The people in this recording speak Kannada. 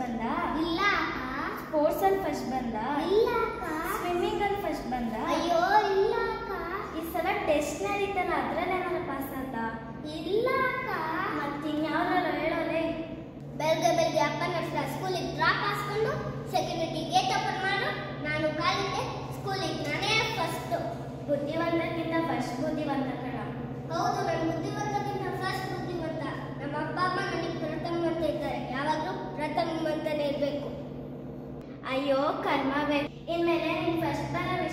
ಬಂದ? ಇಲ್ಲ ಅಕ್ಕ. ಸ್ಪೋರ್ಟ್ಸ್ ಅಲ್ಲಿ ಫಸ್ಟ್ ಬಂದ? ಇಲ್ಲ ಅಕ್ಕ. ಸ್ವಿಮ್ಮಿಂಗ್ ಅಲ್ಲಿ ಫಸ್ಟ್ ಬಂದ? ಅಯ್ಯೋ ಇಲ್ಲ ಅಕ್ಕ. ಈ ಸಲ ಟೆಸ್ಟ್ ನಡೀತಲ್ಲ ಅದ್ರಲ್ಲಿ ಏನಾರ ಪಾಸ್ ಆದ? ಇಲ್ಲ ಅಕ್ಕ. ಮತ್ತಿನ್ಯಾವ್ದಾರ ಹೇಳೋರೆ? ಬೆಳಗ್ಗೆ ಅಪ್ಪನ ಹತ್ರ ಸ್ಕೂಲಿಗೆ ಡ್ರಾಪ್ ಹಾಸ್ಕೊಂಡು ಸೆಕ್ಯೂರಿಟಿ ಗೇಟ್ ಓಪನ್ ಮಾಡು, ನಾನು ಕಾಲಿಗೆ ಸ್ಕೂಲಿಗೆ ನಾನೇ ಫಸ್ಟ್. ಬುದ್ಧಿವಂತಕ್ಕಿಂತ ಫಸ್ಟ್ ಬುದ್ಧಿವಂತ ಕಣ. ಹೌದು, ನನ್ನ ಬುದ್ಧಿವಂತಕ್ಕಿಂತ ಫಸ್ಟ್ ಬುದ್ಧಿವಂತ. ನಮ್ಮ ಅಪ್ಪ ಅಮ್ಮ ನನಗೆ ಪ್ರಥಮ ಅಂತ ಇದ್ದಾರೆ, ಯಾವಾಗಲೂ ಪ್ರಥಮ ಅಂತಾನೆ ಇರಬೇಕು. ಅಯ್ಯೋ ಕರ್ಮವೇ, ಇನ್ಮೇಲೆ ನೀನ್ ಫಸ್ಟ್ ಬರೋ